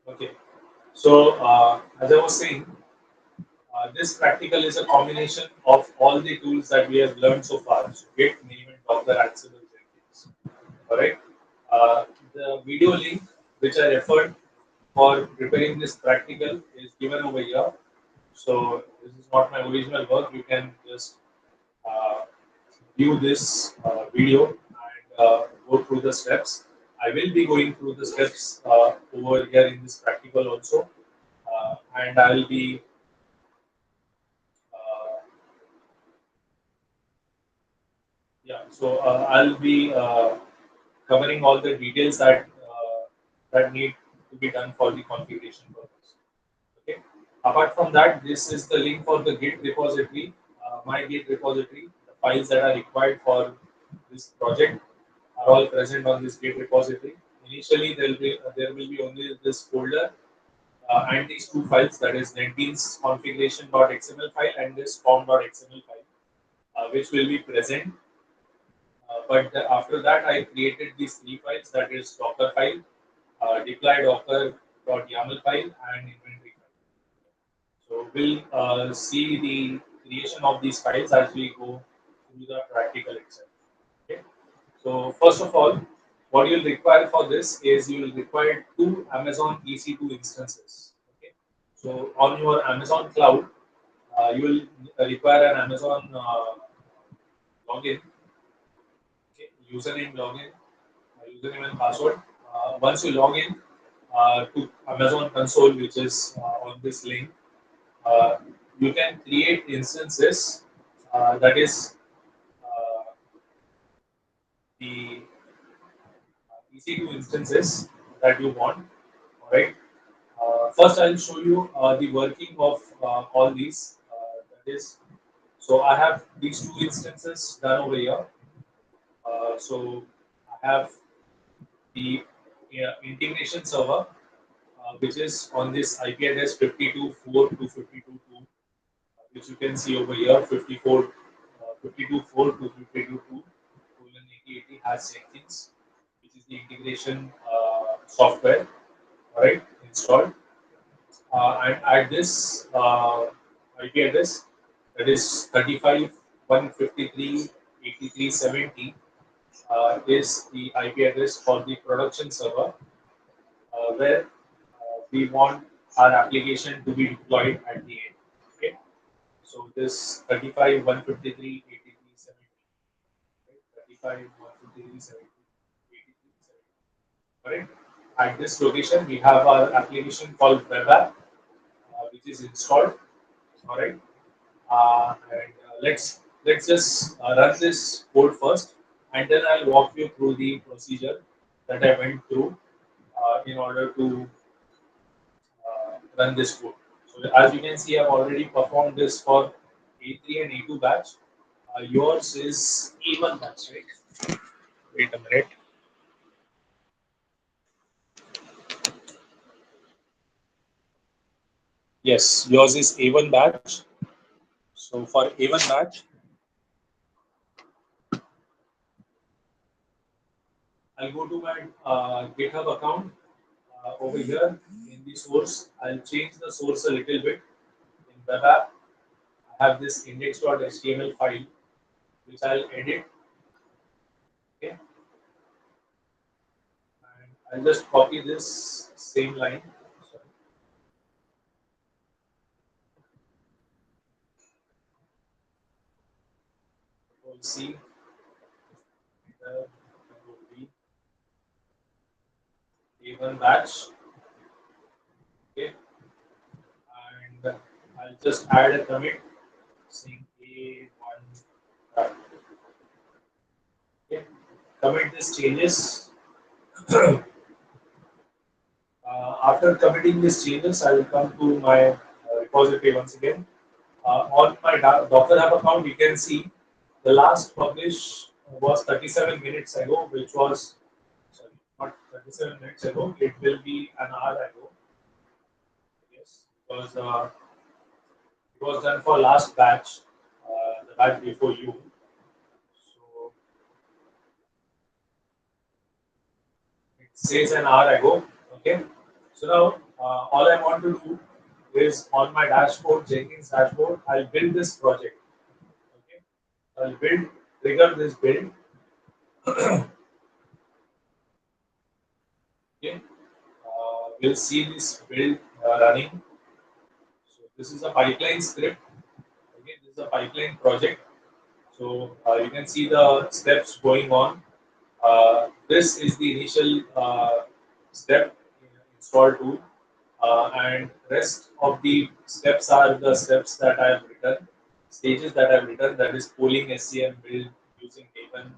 Okay. So as I was saying, this practical is a combination of all the tools that we have learned so far. So Git, Maven, Docker, Ansible, Jenkins. All right. Uh, the video link which I referred for preparing this practical is given over here. So this is not my original work. You can just uh, view this video and go through the steps. I will be going through the steps over here in this practical also, and I'll be uh, yeah. So I'll be covering all the details that need to be done for the configuration purpose. Okay. Apart from that, this is the link for the Git repository, my Git repository. The files that are required for this project are all present on this Git repository. Initially, there will be only this folder and these two files, that is Jenkins configuration.xml file and this form.xml file, which will be present. After that, I created these three files, that is Docker file, deploy docker.yaml file, and inventory file. So we'll see the creation of these files as we go through the practical itself. Okay. So first of all, what you'll require for this is you will require two Amazon EC2 instances. Okay. So on your Amazon cloud, you will require an Amazon login, okay, username and password. Once you log in to Amazon console, which is on this link, uh, you can create instances that is uh, the EC2 instances that you want. All right. First, I'll show you the working of all these. That is, so I have these two instances done over here. So I have the integration server, which is on this IP address 52.4 to 52.2, which you can see over here 52.4 to 52.2 colon 8080 has Jenkins, which is the integration software, all right, installed. And at this IP address, that is 35.153.83.70, is the IP address for the production server, where we want our application to be deployed at the end. Okay, so this 35.153.83.70, right? 35.153.70, correct? At this location, we have our application called web app, which is installed. All right, let's just run this code first, and then I'll walk you through the procedure that I went through in order to run this code. So as you can see, I've already performed this for A3 and A2 batch. Yours is A1 batch, right? Wait a minute. Yes, yours is A1 batch. So for A1 batch, I'll go to my GitHub account over here in the source. I'll change the source a little bit. In web app, I have this index.html file which I'll edit. Okay, and I'll just copy this same line. Sorry. Control C, Control V, A1 batch. Okay, and I'll just add a commit saying A1 batch. Okay, commit this changes. After committing these changes, I will come to my repository once again. On my Docker Hub account, you can see the last publish was 37 minutes ago, which was, sorry, not 37 minutes ago, it will be an hour ago. Yes, because it was done for last batch, the batch before you. So it says an hour ago. Okay. So now all I want to do is on my dashboard, Jenkins dashboard, I'll build this project. Okay, I'll trigger this build. Okay, we'll see this build running. So this is a pipeline script. Okay, this is a pipeline project. So you can see the steps going on. This is the initial step in install tool, and rest of the steps are the steps that I have written, stages that I have written. That is pulling SCM build using Maven,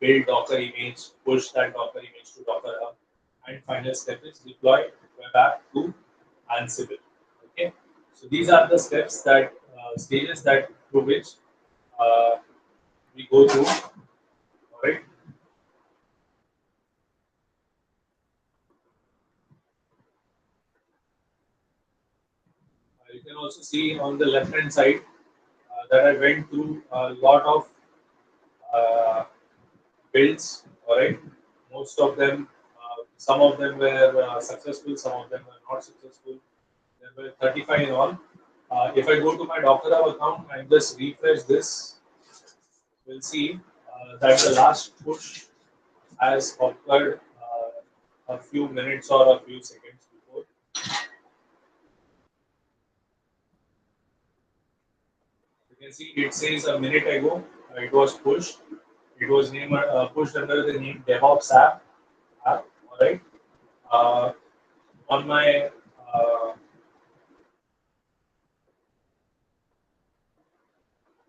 build Docker image, push that Docker image to Docker Hub, and final step is deploy web app to Ansible. Okay, so these are the steps that stages that through which uh, we go through. All right. You can also see on the left hand side that I went through a lot of uh, builds. All right, most of them, some of them were successful, some of them were not successful. There were 35 in all. If I go to my Docker Hub account and just refresh this, we'll see that the last push has occurred a few minutes or a few seconds before. You can see it says a minute ago it was pushed. It was pushed under the name DevOps app. All right. Uh, on my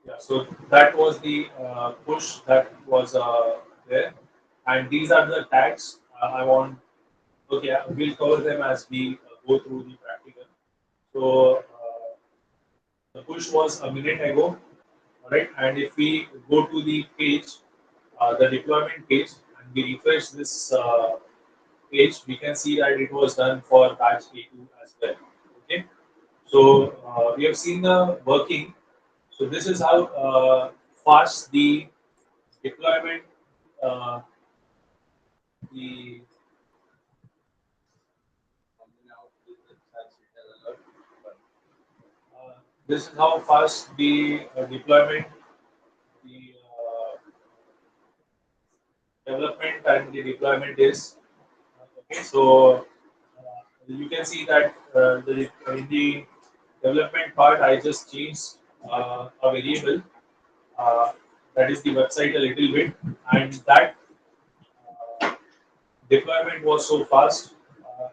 yeah, so that was the push that was there, and these are the tags I want. Okay, we'll cover them as we go through the practical. So the push was a minute ago, all right, and if we go to the page, the deployment page, and we refresh this page, we can see that it was done for batch A2 as well. Okay, so we have seen the working. So this is how fast the deployment, uh, the this is how fast the deployment, the development and the deployment is. Okay, so you can see that in the development part, I just changed a variable uh, that is the website a little bit, and that uh, deployment was so fast,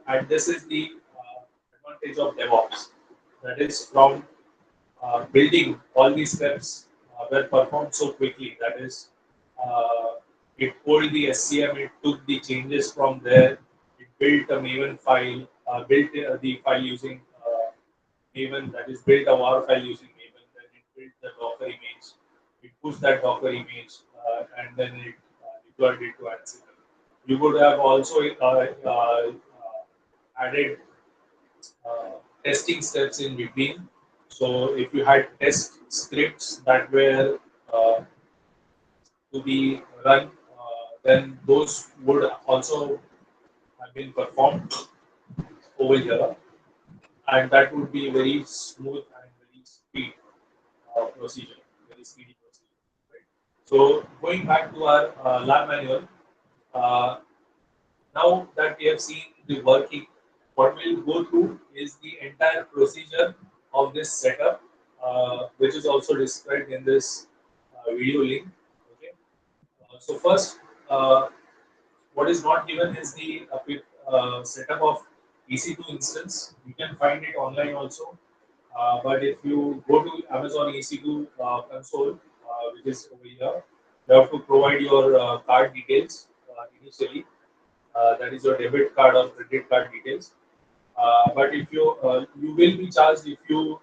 and this is the advantage of DevOps. That is from building all these steps were performed so quickly. That is, uh, it pulled the SCM, it took the changes from there, it built a Maven file, built the file using Maven, that is, built a WAR file using Maven, then it built the Docker image, it pushed that Docker image, and then it deployed it to Ansible. You would have also added testing steps in between. So if you had test scripts that were to be run, then those would also have been performed over here, and that would be very smooth and very speed procedure, very speedy procedure. Right? So going back to our lab manual, uh, now that we have seen the working, what we'll go through is the entire procedure of this setup, which is also described in this video link. Okay. So first, uh, what is not given is the setup of EC2 instance. You can find it online also. But if you go to Amazon EC2 console, which is over here, you have to provide your card details initially. That is your debit card or credit card details. But if you will be charged if you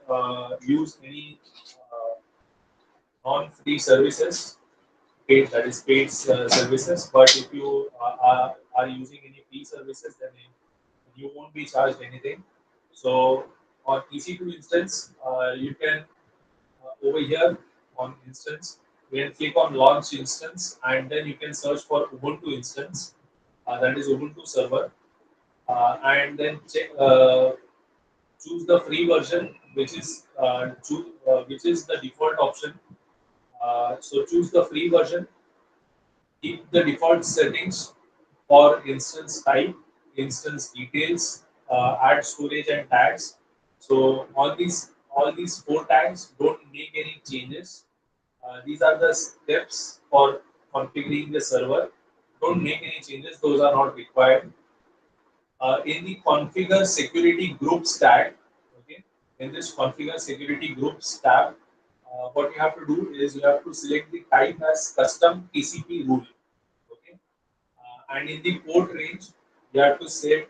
use any non-free services, paid that is paid services. But if you are using any free services, then you won't be charged anything. So on EC2 instance, you can over here on instance, you can click on launch instance, and then you can search for Ubuntu instance. That is Ubuntu server. and then choose the free version, which is the default option. So choose the free version, keep the default settings for instance type, instance details, add storage and tags. So all these four tags, don't make any changes. These are the steps for configuring the server. Don't make any changes; those are not required. In the configure security groups tag, okay, in this configure security groups tab, what you have to do is you have to select the type as custom TCP rule, okay, and in the port range you have to set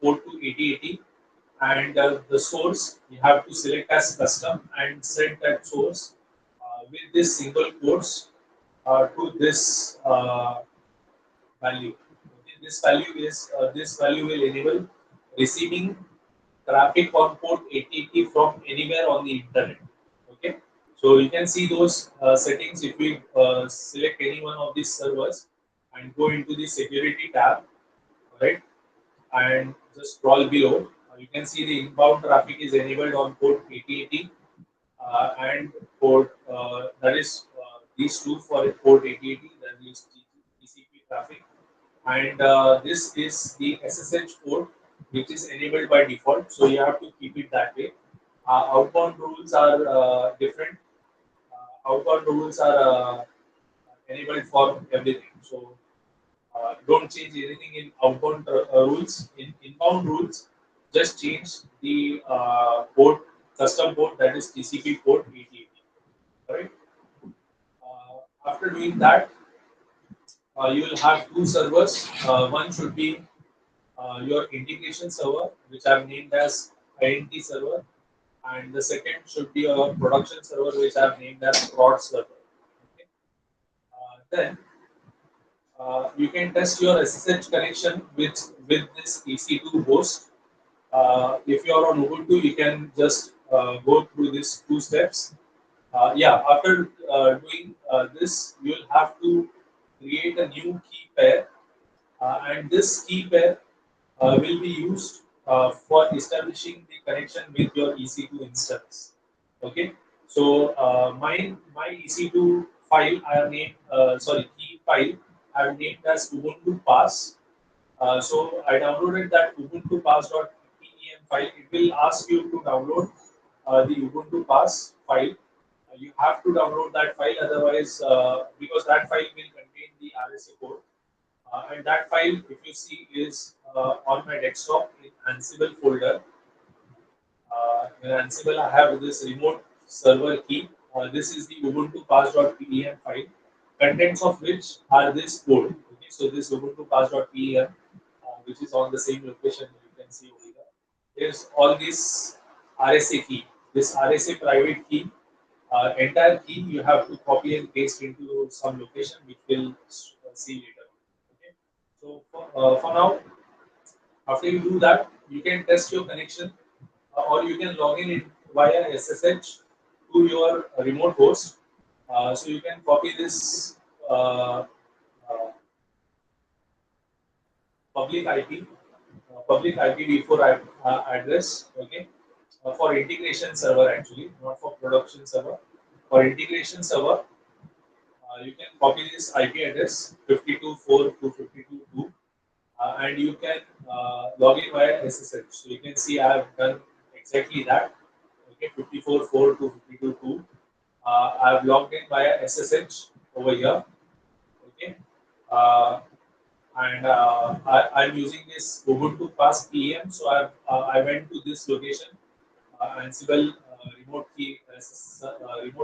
port to 8080, and the source you have to select as custom and set that source with this single quotes to this value. Okay, this value will enable receiving traffic on port 8080 from anywhere on the internet. Okay, so you can see those settings if we select any one of these servers and go into the security tab, right? And just scroll below. You can see the inbound traffic is enabled on port 8080 and port that is these two for port 8080, then is TCP traffic, and this is the SSH port which is enabled by default, so you have to keep it that way. Outbound rules are different. Outbound rules are enabled for everything, so don't change anything in outbound rules. In inbound rules, just change the port, custom port, that is TCP port 8080. Right? After doing that, you will have two servers. One should be your integration server, which I've named as INT server, and the second should be your production server, which I've named as prod server. Okay? Then you can test your SSH connection with this EC2 host. If you are on Ubuntu, you can just go through these two steps. Yeah, after doing this, you will have to create a new key pair, and this key pair will be used for establishing the connection with your EC2 instance. Okay, so my EC2 file I have named key file I have named as Ubuntu Pass. So I downloaded that Ubuntu Pass.pem file. It will ask you to download the Ubuntu Pass file. You have to download that file, otherwise, because that file will contain the RSA code. And that file, if you see, is on my desktop in Ansible folder. In Ansible, I have this remote server key. This is the Ubuntu pass.pem file, contents of which are this code. Okay, so this Ubuntu pass.pem, which is on the same location you can see over here. There's all this RSA key, this RSA private key, entire key you have to copy and paste into some location, which we'll see later. Okay, so for now, after you do that, you can test your connection or you can log in via SSH to your remote host. So you can copy this uh, public IP, public IPv4 address, okay, for integration server actually, not for production server. For integration server, you can copy this IP address 52.4.252.2, and you can log in via SSH. So you can see I have done exactly that. Okay, 54.4.252.2. I have logged in via SSH over here. Okay, uh, and I'm using this Ubuntu Pass PM. So I went to this location, Ansible remote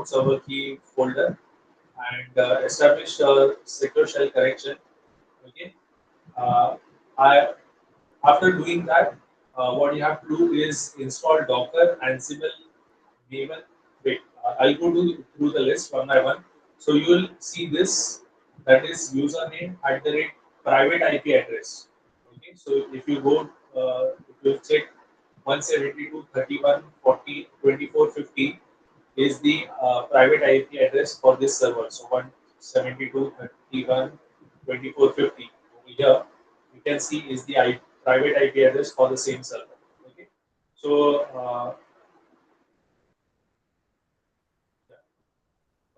server key folder, and established a secure shell connection. Okay, uh, I after doing that, what you have to do is install Docker, Ansible, Maven. Wait, I'll go through the list one by one. So you will see this, that is username at the rate private IP address. Okay, so if you go, if you check 172.31.40.24.50 is the private IP address for this server. So 172.31.24.50 over here you can see is the private IP address for the same server. Okay, so all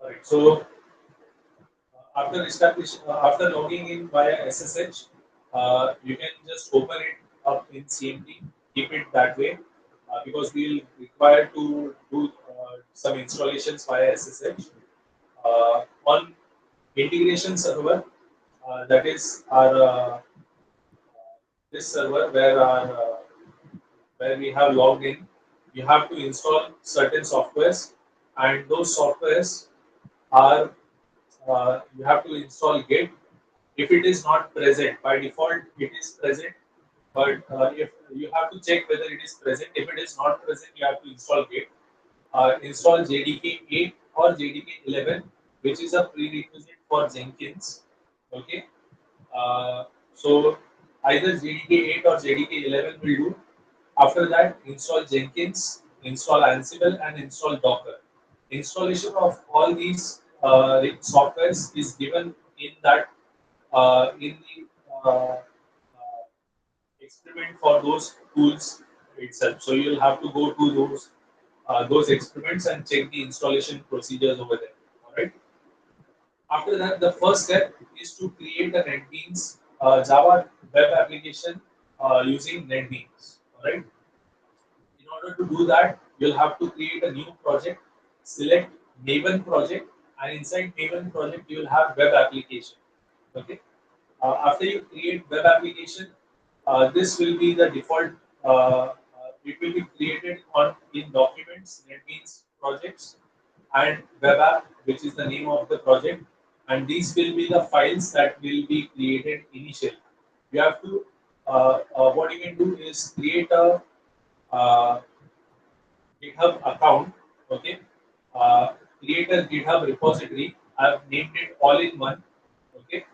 right. So after logging in via SSH, you can just open it up in CMD. Keep it that way because we'll require to do some installations via SSH on integration server. That is our this server where we have logged in. You have to install certain softwares, and those softwares are you have to install Git. If it is not present, by default it is present, but if you have to check whether it is present. If it is not present, you have to install Git. Install JDK 8 or JDK 11, which is a prerequisite for Jenkins. Okay, uh, so either JDK 8 or JDK 11 will do. After that, install Jenkins, install Ansible, and install Docker. Installation of all these softwares is given in that in the experiment for those tools itself. So you'll have to go to those experiments and check the installation procedures over there. All right. After that, the first step is to create a NetBeans Java web application using NetBeans. All right. In order to do that, you'll have to create a new project, select Maven project, and inside Maven project, you'll have web application. Okay. After you create web application, this will be the default. It will be created on in documents, NetBeans projects, and web app, which is the name of the project. And these will be the files that will be created initially. You have to what you can do is create a uh, GitHub account. Okay, create a GitHub repository. I've named it all in one. Okay,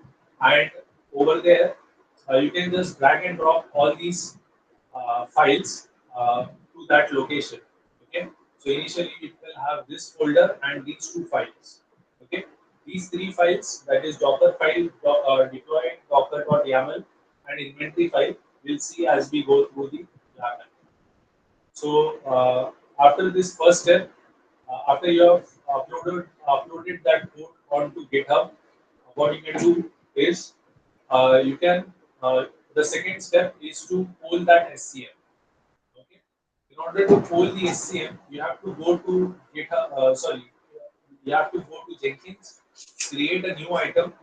and over there you can just drag and drop all these files to that location. Okay, so initially it will have this folder and these two files. Okay, these three files, that is Docker file, deploy docker.yaml, and inventory file, we'll see as we go through the YAML. So after this first step, after you have uploaded that code onto GitHub, what you can do is you can the second step is to pull that SCM. Okay. In order to pull the SCM, you have to go to GitHub. You have to go to Jenkins, create a new item.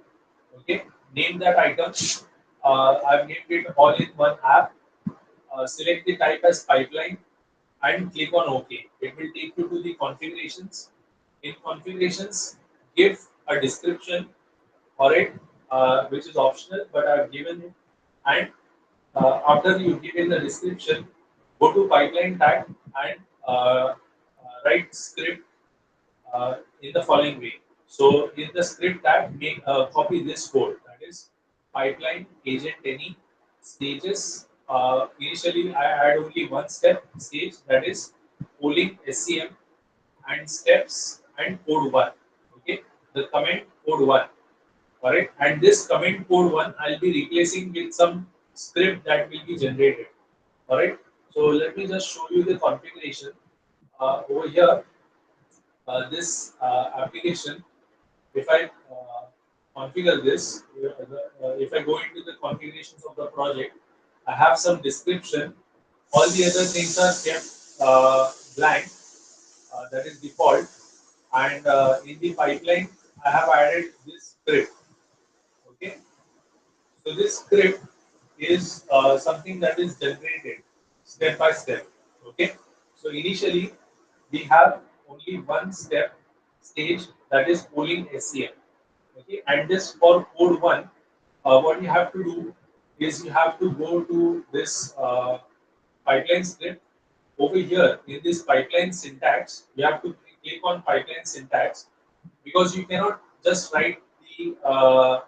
Okay, name that item. I've named it all in one app. Select the type as pipeline and click on OK. It will take you to the configurations. In configurations, give a description for it, which is optional, but I've given it. And after you give in the description, go to pipeline tag and write script in the following way. So in the script tag, make copy this code. That is pipeline agent any stages. Initially, I had only one step stage, that is pulling SCM, and steps and code one. Okay, the comment code one. All right, and this comment code one I'll be replacing with some script that will be generated. All right, so let me just show you the configuration over here. This application, if I configure this, if I go into the configurations of the project, I have some description. All the other things are kept blank, that is default. And in the pipeline, I have added this script. Okay, so this script is something that is generated step by step. Okay, so initially we have only one step stage, that is pulling SCM. Okay, and this for code one, what you have to do is you have to go to this pipeline script. Over here in this pipeline syntax, you have to click on pipeline syntax, because you cannot just write the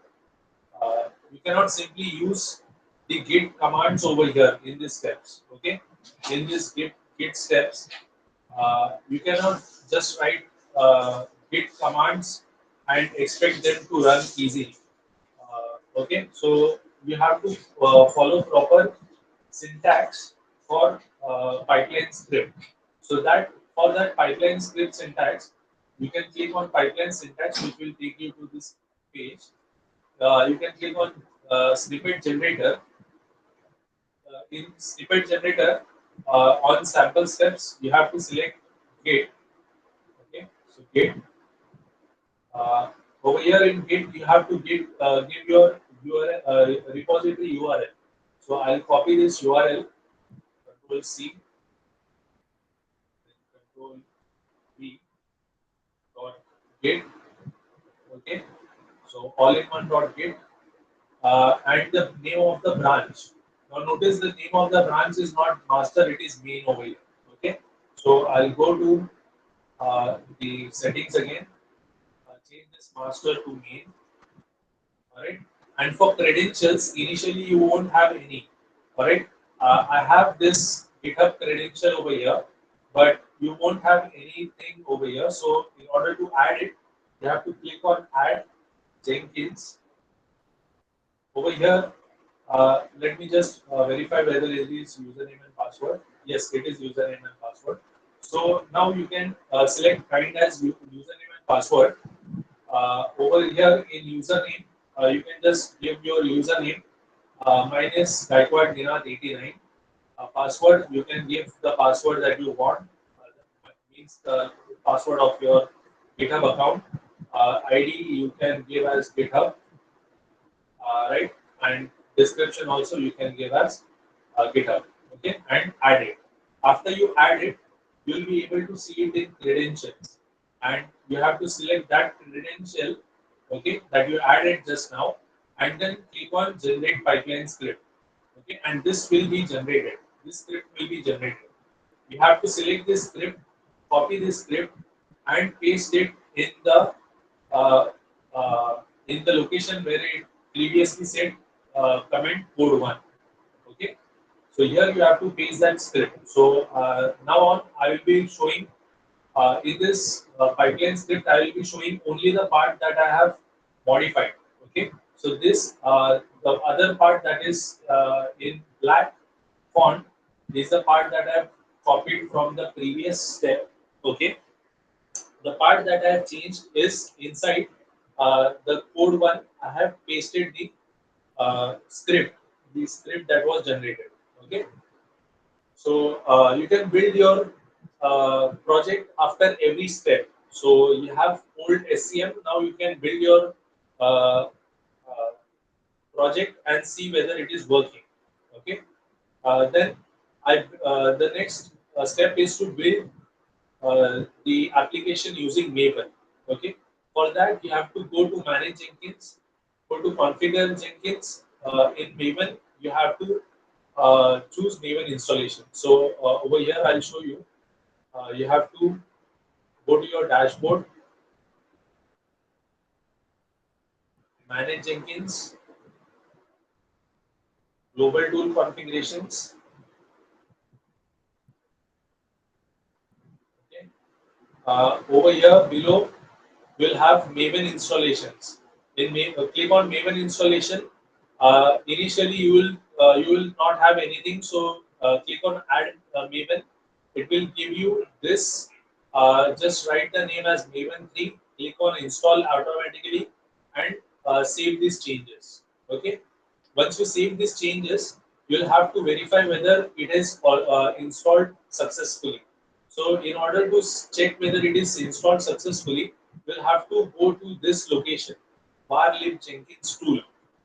you cannot simply use the git commands over here in these steps. Okay, in this git steps, you cannot just write git commands and expect them to run easily. Okay, so you have to follow proper syntax for pipeline script. So that for that pipeline script syntax, you can click on pipeline syntax, which will take you to this page. You can click on snippet generator. In snippet generator, on sample steps, you have to select gate. Okay, so gate. Over here in Git, you have to give your URL, repository URL. So I'll copy this URL, Control C, then Control V dot Git. Okay, so all in one dot Git, and the name of the branch. Now notice the name of the branch is not master; it is main over here. Okay, so I'll go to the settings again. Change this master to main. Alright. And for credentials, initially you won't have any. Alright. I have this GitHub credential over here, but you won't have anything over here. So in order to add it, you have to click on Add Jenkins. Over here, let me just verify whether it is username and password. Yes, it is username and password. So now you can select kind as username and password. Over here in username, you can just give your username. Mine is Gaikwad Ninat 89. Password, you can give the password that you want. That means the password of your GitHub account. ID you can give as GitHub, right? And description also you can give as GitHub. Okay, and add it. After you add it, you will be able to see it in credentials, and you have to select that credential, okay, that you added just now, and then click on generate pipeline script. Okay, and this will be generated. This script will be generated. You have to select this script, copy this script, and paste it uh, in the location where it previously said comment code 1. Okay, so here you have to paste that script. So now on, I will be showing in this pipeline script, I will be showing only the part that I have modified. Okay, so this the other part that is in black font is the part that I have copied from the previous step. Okay, the part that I have changed is inside the code one. I have pasted the script that was generated. Okay, so you can build your project after every step. So you have old SCM. Now you can build your uh, project and see whether it is working. Okay. Then the next step is to build the application using Maven. Okay. For that, you have to go to Manage Jenkins, go to Configure Jenkins. In Maven, you have to choose Maven installation. So over here, I'll show you. You have to go to your dashboard, Manage Jenkins, Global Tool Configurations. Okay. Over here below, we'll have Maven installations. Click on Maven installation. Initially, you will not have anything. So click on Add Maven. It will give you this. Just write the name as Maven 3. Click on Install automatically and save these changes. Okay. Once you save these changes, you'll have to verify whether it is installed successfully. So in order to check whether it is installed successfully, we'll have to go to this location, var lib Jenkins tool,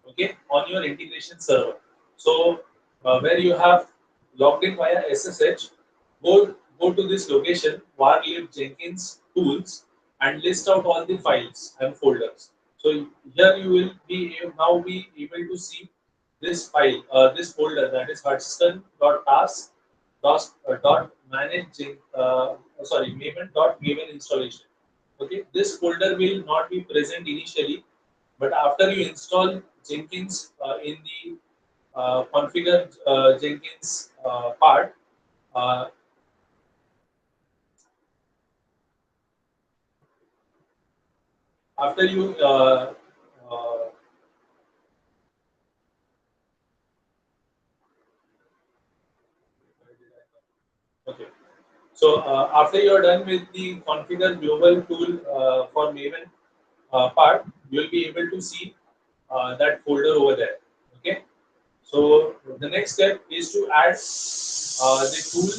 okay, on your integration server. So where you have logged in via SSH, go to this location, var lib Jenkins tools, and list out all the files and folders. So here you will now be able to see this file, this folder, that is Hudson.task dot manage Maven installation. Okay, this folder will not be present initially, but after you install Jenkins in the configure Jenkins part, uh, after you uh, So after you are done with the configure global tool for Maven part, you will be able to see that folder over there. Okay. So the next step is to add the tool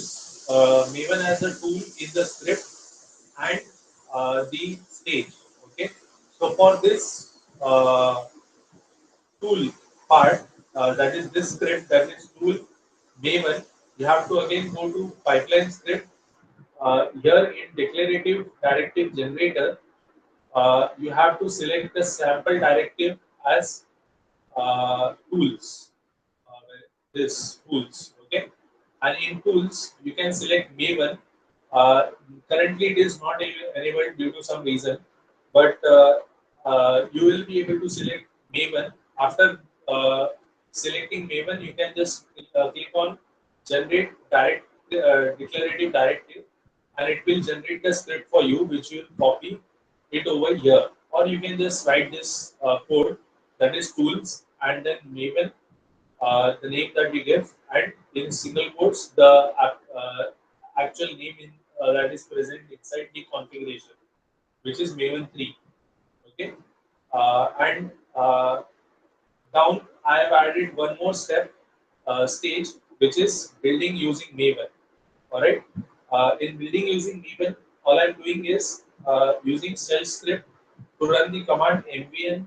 Maven as a tool in the script and the stage. Okay. So for this tool part, that is this script, that is tool Maven, you have to again go to pipeline script. Here in declarative directive generator, you have to select the sample directive as tools. This tools, okay. And in tools, you can select Maven. Currently, it is not enabled due to some reason, but you will be able to select Maven. After selecting Maven, you can just click on generate declarative directive, and it will generate the script for you, which you will copy it over here. Or you can just write this code, that is tools, and then Maven, the name that we give, and in single quotes the actual name that is present inside the configuration, which is Maven 3. Okay, and down I have added one more stage, which is building using Maven. All right. In building using Maven, all I'm doing is using shell script to run the command mvn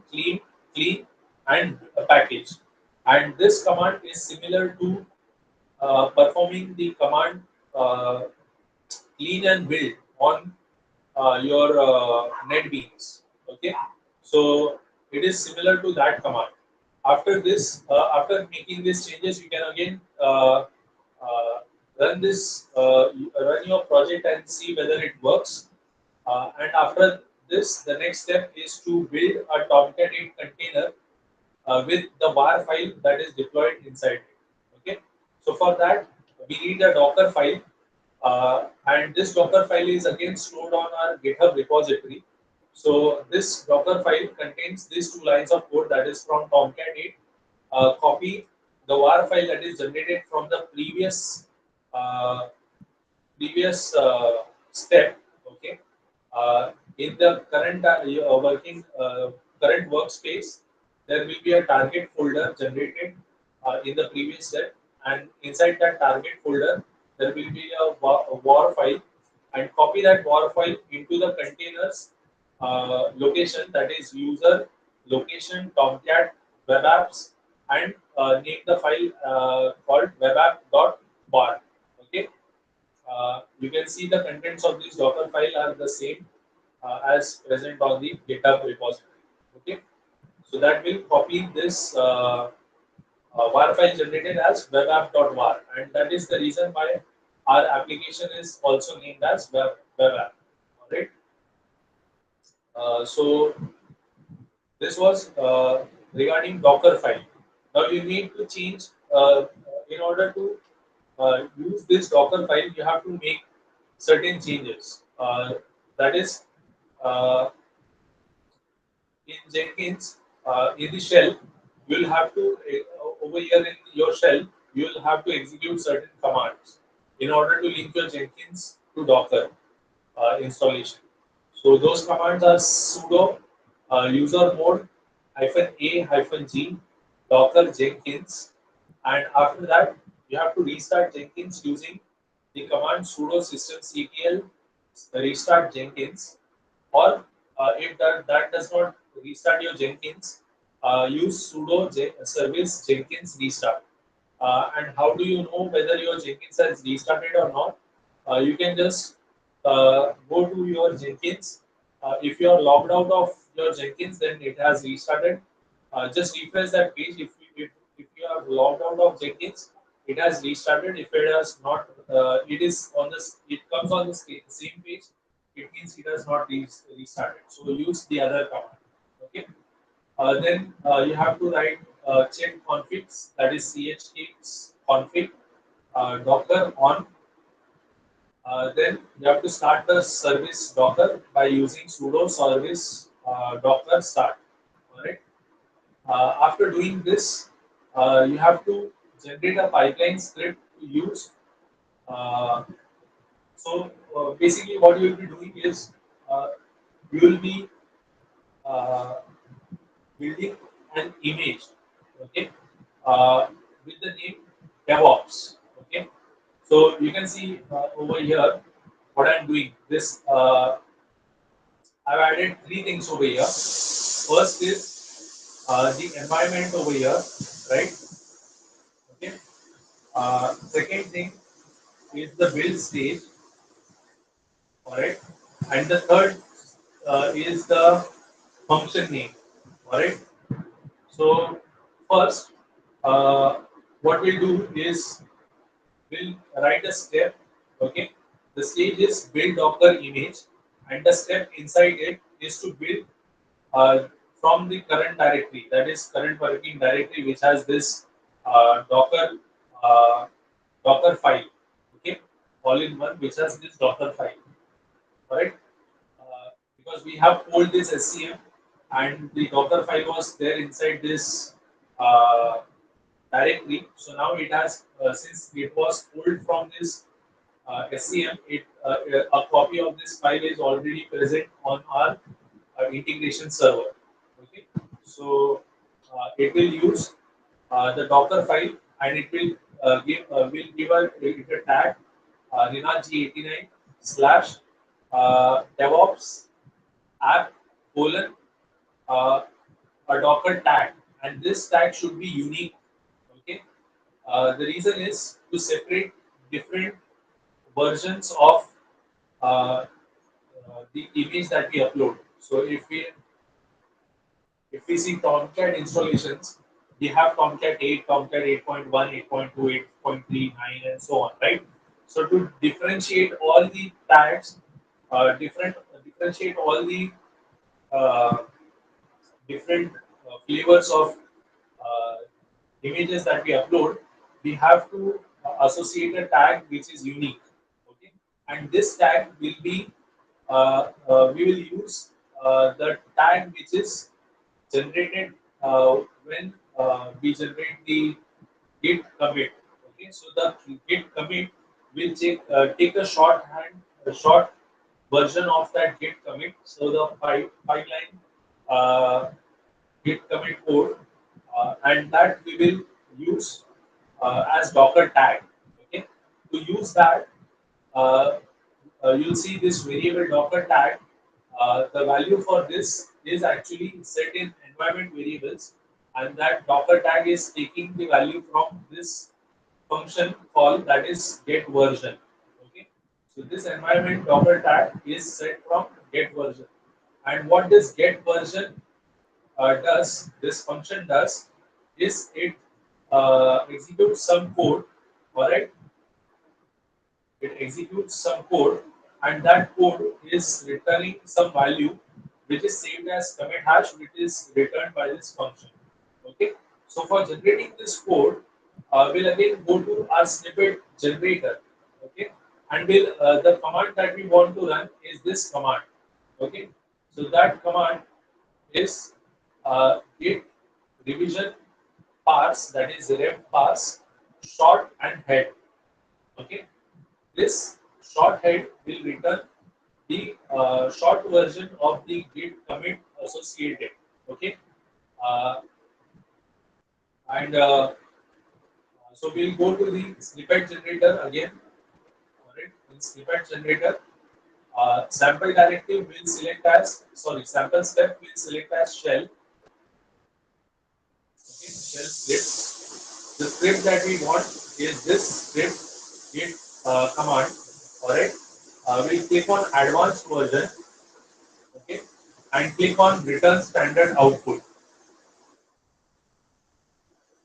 clean and a package. And this command is similar to performing the command clean and build on your NetBeans. Okay, so it is similar to that command. After this, after making these changes, you can again run run your project and see whether it works. And after this, the next step is to build a Tomcat 8 container with the var file that is deployed inside it. Okay, so for that we need a Docker file, and this Docker file is again stored on our GitHub repository. So this Docker file contains these two lines of code, that is from Tomcat 8. Copy the var file that is generated from the uh, previous step. Okay, in the current working current workspace, there will be a target folder generated in the previous step, and inside that target folder there will be a war file, and copy that war file into the containers location, that is user location tomcat web apps, and name the file called webapp.war. Okay, you can see the contents of this Docker file are the same as present on the GitHub repository. Okay, so that will copy this var file generated as webapp.var, and that is the reason why our application is also named as web app. All right. So this was regarding Docker file. Now you need to change in order to use this Docker file. You have to make certain changes. That is, uh, in Jenkins, in the shell, you will have to over here in your shell, you will have to execute certain commands in order to link your Jenkins to Docker installation. So those commands are sudo user mode -a-g docker Jenkins, and after that you have to restart Jenkins using the command sudo systemctl restart Jenkins. Or if that does not restart your Jenkins, use sudo service Jenkins restart. And how do you know whether your Jenkins has restarted or not? You can just go to your Jenkins. If you are logged out of your Jenkins, then it has restarted. Just refresh that page. If you are logged out of Jenkins, it has restarted. If it has not, it is on this. It comes on the same page. It means it has not restarted. So use the other command. Okay. Then you have to write check configs, that is chk config docker on. Then you have to start the service Docker by using sudo service Docker start. All right. After doing this, you have to generate a pipeline script to use uh, So basically, what you will be doing is uh, you will be uh, building an image, okay, uh, with the name DevOps. Okay, so you can see over here what I'm doing. This I've added three things over here. First is the environment over here, right? Okay. Second thing is the build stage, all right, and the third is the function name, all right. So first, uh, what we'll do is we'll write a step. Okay, the stage is build Docker image, and the step inside it is to build uh, from the current directory, that is current working directory, which has this Docker uh, Docker file. Okay, all in one, which has this Docker file. Right? Because we have pulled this SCM and the Docker file was there inside this uh, directory. So now it has, since it was pulled from this SCM, a copy of this file is already present on our integration server. Okay, so it will use the Docker file and it will give a tag Rinaj89 slash DevOps app colon uh, a Docker tag, and this tag should be unique. Okay, the reason is to separate different versions of uh, the image that we upload. So if we see Tomcat installations, we have Tomcat 8, Tomcat 8.1, 8.2, 8.39, and so on, right? So to differentiate all the tags, differentiate all the uh, different flavors of uh, images that we upload, we have to associate a tag which is unique. Okay, and this tag will be we will use the tag which is generated when we generate the git commit. Okay, so the git commit will take a short version of that git commit. So the pipeline uh, git commit code, and that we will use as Docker tag. Okay, to use that, uh, you'll see this variable Docker tag. The value for this is actually set in environment variables, and that Docker tag is taking the value from this function call, that is get version. Okay, so this environment Docker tag is set from get version, and what this get version this function does is it executes some code, all right? It executes some code, and that code is returning some value which is saved as commit hash, which is returned by this function. Okay. So for generating this code, we'll again go to our snippet generator. Okay, and we'll the command that we want to run is this command. Okay, so that command is git revision parse, that is rev parse short and head. Okay, this short head will return the short version of the git commit associated. Okay, uh, and so we'll go to the snippet generator again. All right, in snippet generator, sample directive will select as sample step will select as shell. Okay, shell script. The script that we want is this script git command. All right, we'll click on advanced version. Okay, and click on return standard output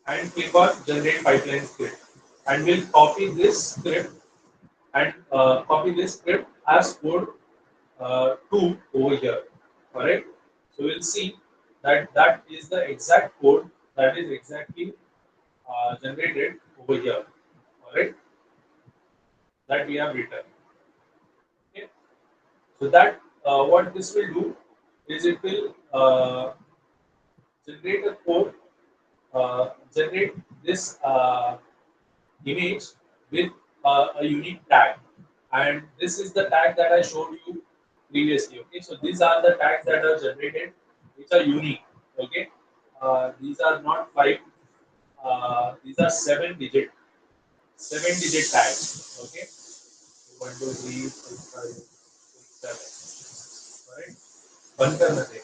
and click on generate pipeline script, and we'll copy this script and copy this script as code 2 over here. All right, so we'll see that that is the exact code that is exactly generated over here. All right, that we have written. Okay, so that what this will do is it will generate a code, generate this image with a unique tag, and this is the tag that I showed you previously. Okay, so these are the tags that are generated, which are unique. Okay, these are not five. These are seven digit tags. Okay, 1, 2, 3, 4, 5, 6, 7. Right. बंद करना चाहिए.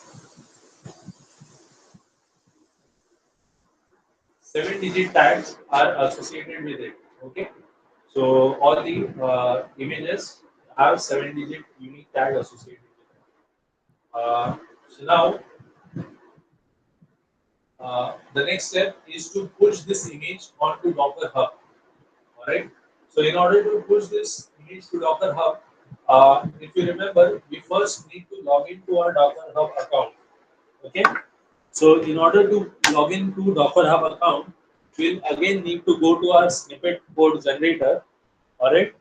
7 digit tags are associated with it. Okay, so all the images have 7 digit unique tag associated with it. So now the next step is to push this image onto Docker Hub. All right. So in order to push this image to Docker Hub, if you remember, we first need to log into our Docker Hub account. Okay. So in order to log into Docker Hub account, we'll again need to go to our snippet code generator. All right,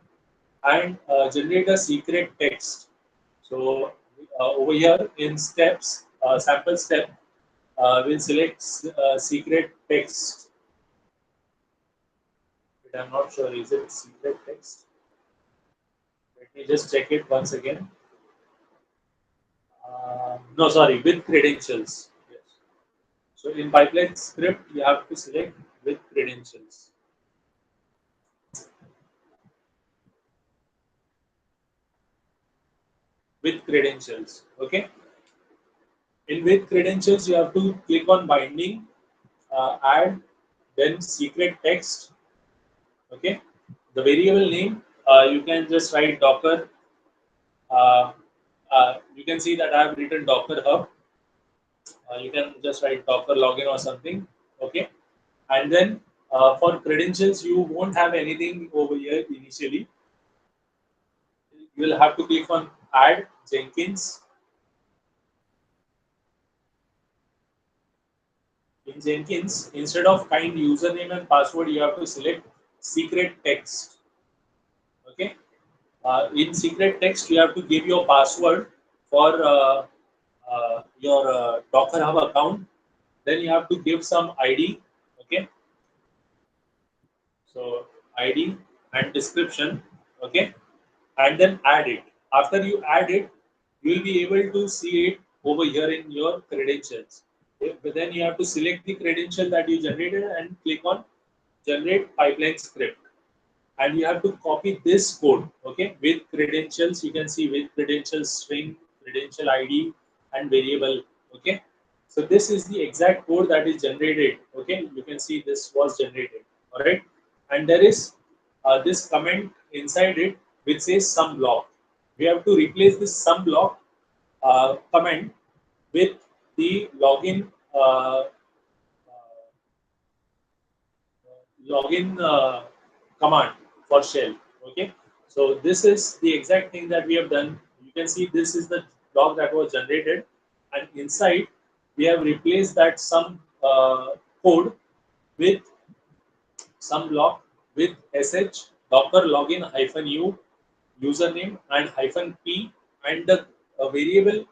and generate a secret text. So over here in steps, sample step, we'll select secret text. But I'm not sure, is it secret text? Let me just check it once again. No, sorry, with credentials. Yes. So in pipeline script, you have to select with credentials. With credentials, okay. In with credentials, you have to click on binding, add, then secret text. Okay, the variable name, you can just write Docker. Uh, you can see that I have written Docker Hub. You can just write Docker login or something. Okay, and then for credentials, you won't have anything over here initially. You will have to click on add Jenkins. In Jenkins, instead of kind username and password, you have to select secret text. Okay. In secret text, you have to give your password for your Docker Hub account. Then you have to give some ID. Okay. So ID and description. Okay. And then add it. After you add it, you will be able to see it over here in your credentials. But then you have to select the credential that you generated and click on generate pipeline script. And you have to copy this code, okay, with credentials. You can see with credentials string, credential ID, and variable. Okay, so this is the exact code that is generated. Okay, you can see this was generated. All right, and there is this comment inside it which says sum block. We have to replace this sum block comment with the login login command for shell. Okay, so this is the exact thing that we have done. You can see this is the log that was generated, and inside we have replaced that some code with some block with sh docker login -u username and -p, and the variable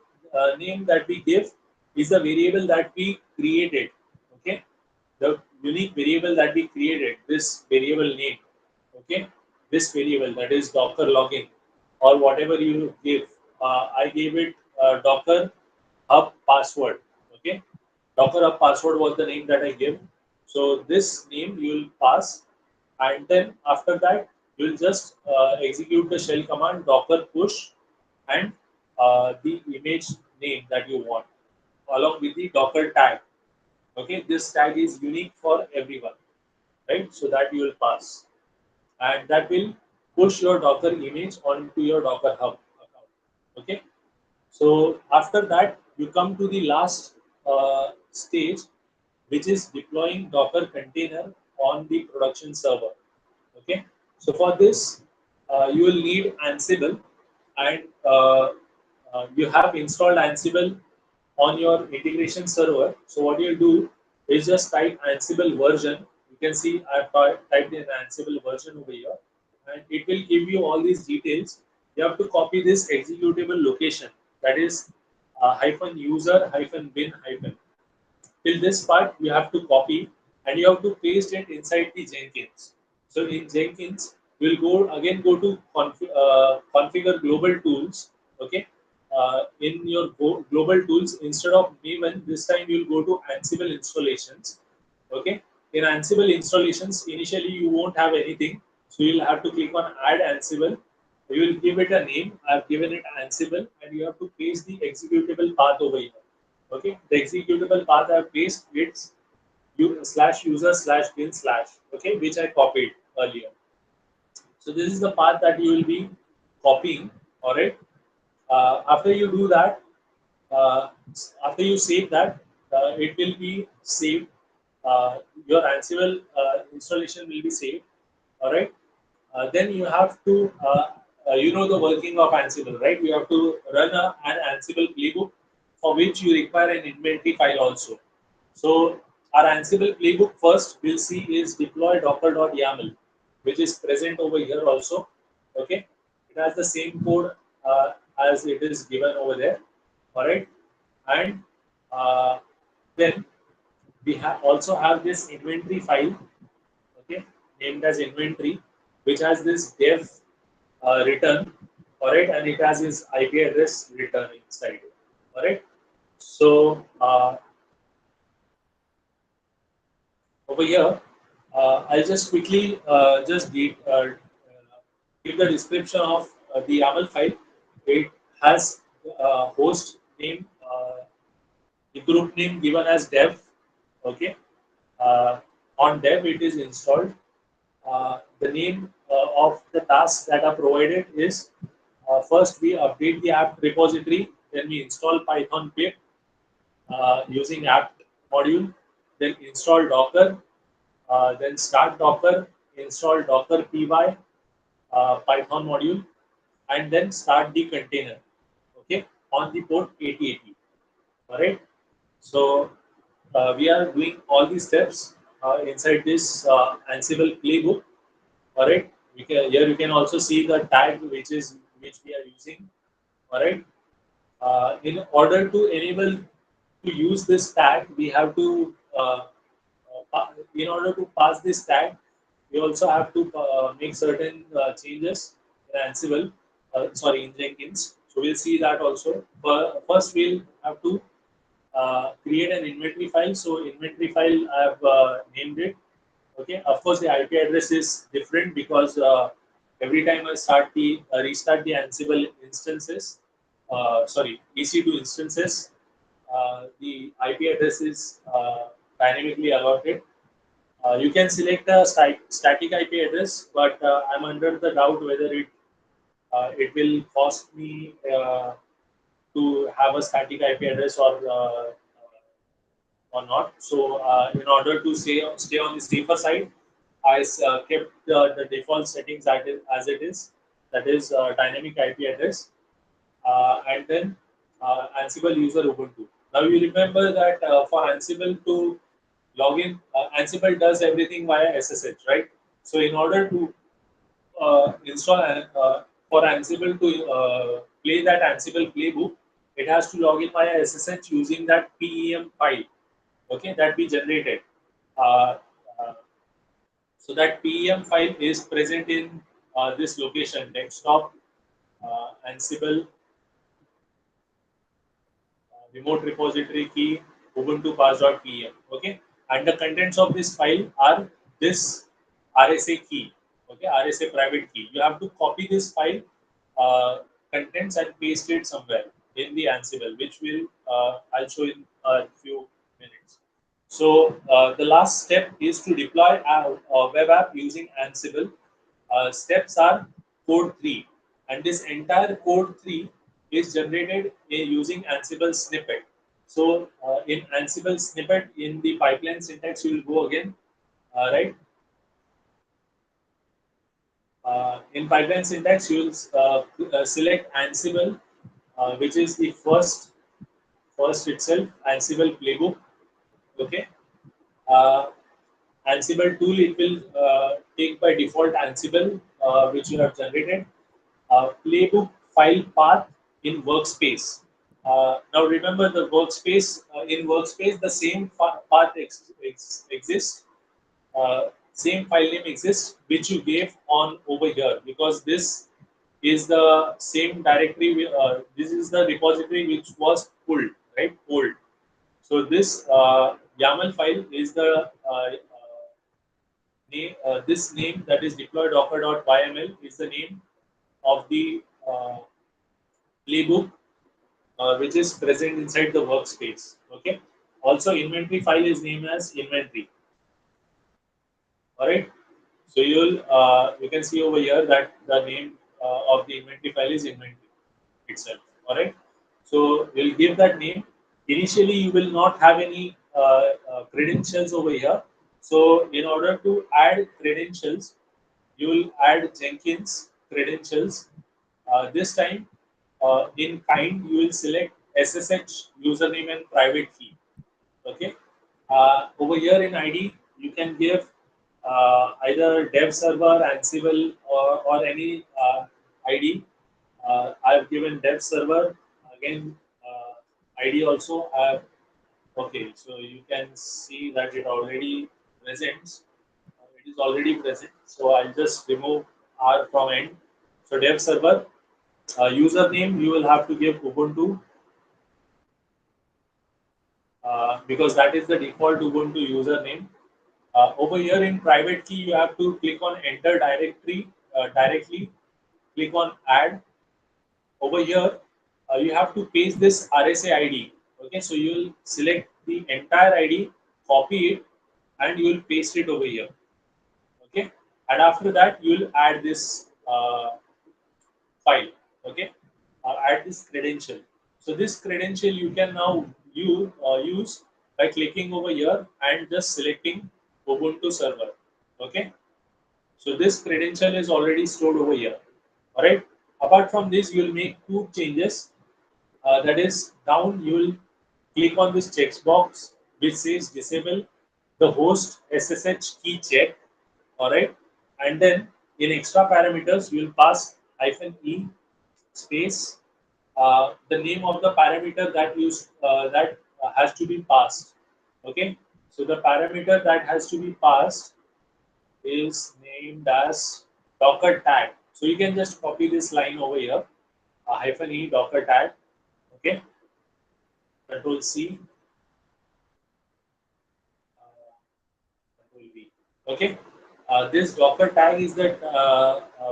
name that we give is the variable that we created. Okay, the unique variable that we created, this variable name. Okay, this variable, that is docker login or whatever you give. I gave it docker hub password. Okay, docker hub password was the name that I gave. So this name you will pass, and then after that you will just execute the shell command docker push and the image name that you want along with the docker tag. Okay, this tag is unique for everyone, right? So that you will pass, and that will push your docker image onto your docker hub account. Okay, so after that you come to the last stage, which is deploying docker container on the production server. Okay, so for this you will need Ansible, and you have installed Ansible on your integration server. So what you'll do is just type Ansible version. You can see I've typed in Ansible version over here, and it will give you all these details. You have to copy this executable location, that is -user -bin -. Till this part you have to copy, and you have to paste it inside the Jenkins. So in Jenkins, we'll go to configure global tools. Okay, in your global tools, instead of Maven, this time you'll go to Ansible installations. Okay, in Ansible installations, initially you won't have anything, so you'll have to click on Add Ansible. You will give it a name. I've given it Ansible, and you have to paste the executable path over here. Okay, the executable path I've pasted it's slash user slash bin slash, okay, which I copied earlier. So this is the path that you will be copying. All right. After you do that, uh, after you save that, it will be saved. Your Ansible installation will be saved. All right. Then you have to, you know the working of Ansible, right? You have to run an Ansible playbook for which you require an inventory file also. So our Ansible playbook first we'll see is deploy docker.yaml, which is present over here also. Okay, it has the same code as it is given over there. All right, and uh, then we have also have this inventory file, okay, named as inventory, which has this dev return, all right, and it has this IP address return inside it, all right. So over here, I'll just quickly give the description of the YAML file. It has host name, the group name given as dev. Okay, on dev it is installed. The name of the tasks that are provided is first we update the app repository, then we install Python pip using apt module, then install Docker, then start Docker, install Docker py, Python module, and then start the container. Okay, on the port 8080. All right. So we are doing all these steps inside this Ansible playbook. All right. Here you can also see the tag which we are using. All right. In order to enable to use this tag, we have to in order to pass this tag, we also have to make certain changes in Ansible, sorry, in Jenkins. So we'll see that also. But first, we'll have to create an inventory file. So inventory file, I have named it. Okay. Of course, the IP address is different because every time I restart the Ansible instances, sorry, EC2 instances, the IP address is dynamically allotted. You can select a static IP address, but I'm under the doubt whether it will cost me to have a static IP address or not. So in order to stay on the safer side, I kept the default settings as it is. That is dynamic IP address, and then Ansible user Ubuntu. Now you remember that for Ansible to log in, Ansible does everything via SSH, right? So in order to install for Ansible to play that Ansible playbook, it has to log in via SSH using that PEM file, okay, that we generated. Uh, uh, so that PEM file is present in this location, desktop, Ansible remote repository key ubuntu pass.pm, okay, and the contents of this file are this RSA key, okay, RSA private key. You have to copy this file uh, contents and paste it somewhere in the Ansible, which will I'll show in a few minutes. So the last step is to deploy a web app using Ansible. Steps are code 3, and this entire code 3 is generated using Ansible snippet. So in Ansible snippet, in the pipeline syntax, you will go again, right? In pipeline syntax, you will select Ansible, which is the first itself, Ansible playbook. Okay. Uh, Ansible tool, it will take by default Ansible, which you have generated. Playbook file path in workspace. Now remember the workspace, in workspace the same path exists. Uh, same file name exists which you gave on over here, because this is the same directory. This is the repository which was pulled, right? Pulled. So this YAML file is the name. This name, that is deploy docker.yml, is the name of the playbook which is present inside the workspace. Okay. Also, inventory file is named as inventory. All right. So you can see over here that the name of the inventory file is inventory itself. All right. So we'll give that name. Initially, you will not have any credentials over here. So in order to add credentials, you will add Jenkins credentials. This time, in kind, you will select SSH username and private key. Okay. Over here in ID, you can give either dev server, Ansible, or any ID. I've given dev server. Again, ID also. Okay, so you can see that it already presents. It is already present. So I'll just remove R from end. So dev server, username, you will have to give Ubuntu, because that is the default Ubuntu username. Over here in private key, you have to click on enter directory directly. Click on add. Over here, you have to paste this RSA ID. Okay, so you will select the entire ID, copy it, and you will paste it over here. Okay, and after that, you will add this file. Okay, add this credential. So this credential you can now use by clicking over here and just selecting Ubuntu server. Okay, so this credential is already stored over here. All right. Apart from this, you will make two changes. That is, down you will click on this checkbox which says disable the host SSH key check. All right, and then in extra parameters you will pass -e space the name of the parameter that has to be passed. Okay, so the parameter that has to be passed is named as Docker tag. So you can just copy this line over here, -e Docker tag. Okay, Control C, Control V. Okay, this Docker tag is the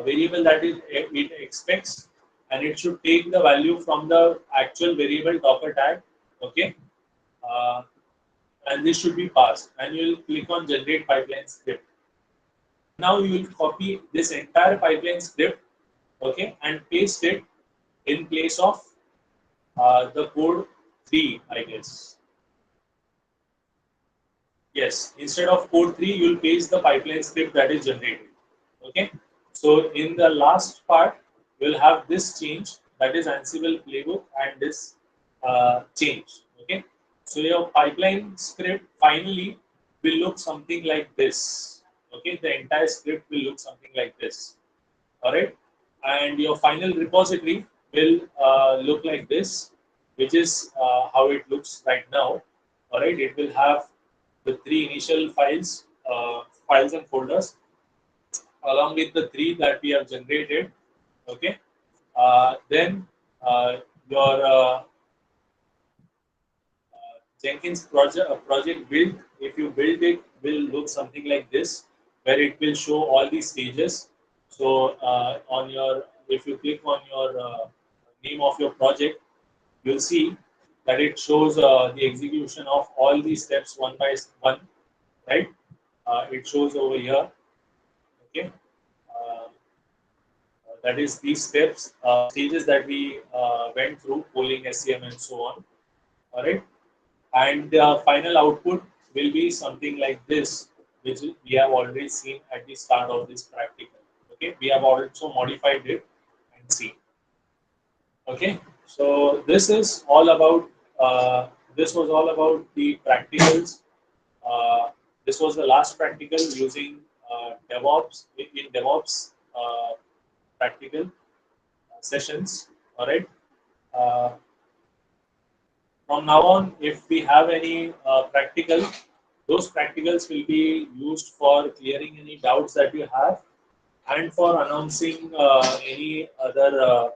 variable that it expects, and it should take the value from the actual variable Docker tag. Okay, uh, and this should be passed. And you will click on generate pipeline script. Now you will copy this entire pipeline script, okay, and paste it in place of the code 3, I guess. Yes, instead of code 3, you will paste the pipeline script that is generated. Okay, so in the last part, you will have this change, that is Ansible playbook, and this change. Okay, so your pipeline script finally will look something like this. Okay, the entire script will look something like this. All right, and your final repository will look like this, which is how it looks right now. All right, it will have the three initial files and folders, along with the three that we have generated. Okay, then your Jenkins project build, if you build it, will look something like this, where it will show all these stages. So on your, if you click on your name of your project, you'll see that it shows the execution of all these steps one by one, right? It shows over here. Okay, that is these steps, stages that we went through, polling, SCM, and so on. All right, and the final output will be something like this, which we have already seen at the start of this practical. Okay, we have also modified it and see. Okay, so this is all about. This was all about the practicals. This was the last practical using DevOps in DevOps practical sessions. All right. Uh, from now on, if we have any practical, Those practicals will be used for clearing any doubts that you have and for announcing any other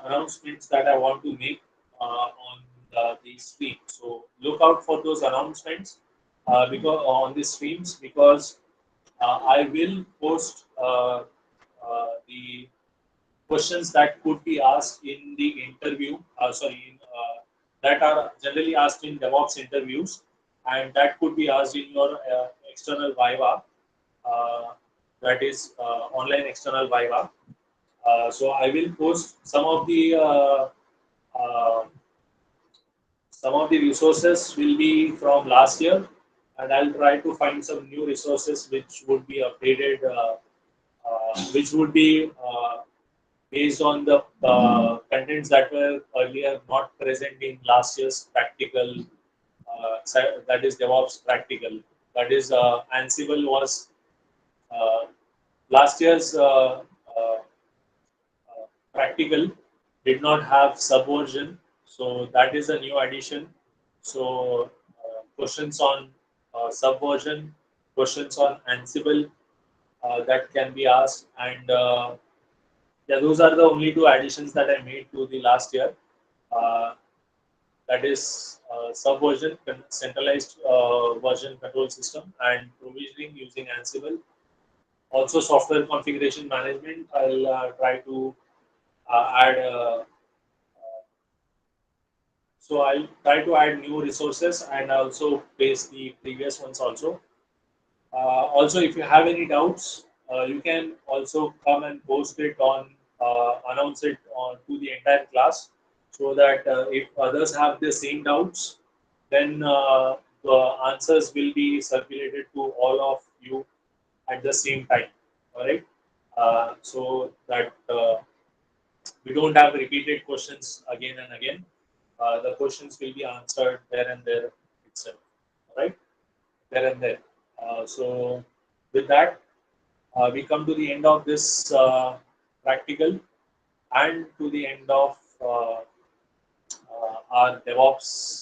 announcements that I want to make on the stream. So look out for those announcements because on the streams, because I will post the questions that could be asked in the interview. That are generally asked in DevOps interviews, and that could be asked in your external Viva. Uh, that is online external Viva. So I will post uh, some of the resources will be from last year, and I'll try to find some new resources which would be updated, which would be based on the contents that were earlier not present in last year's practical. That is DevOps practical. That is Ansible was uh, last year's practical did not have subversion, so that is a new addition. So questions on subversion, questions on Ansible that can be asked, and yeah, those are the only two additions that I made to the last year. Uh, that is subversion, centralized version control system, and provisioning using Ansible. Also, software configuration management. I'll try to add. So I'll try to add new resources and also paste the previous ones also. Also, if you have any doubts, you can also come and post it on, announce it on to the entire class, so that if others have the same doubts, then the answers will be circulated to all of you at the same time. All right. So that we don't have repeated questions again and again. The questions will be answered there and there itself. All right, there and there. So with that, we come to the end of this practical and to the end of our DevOps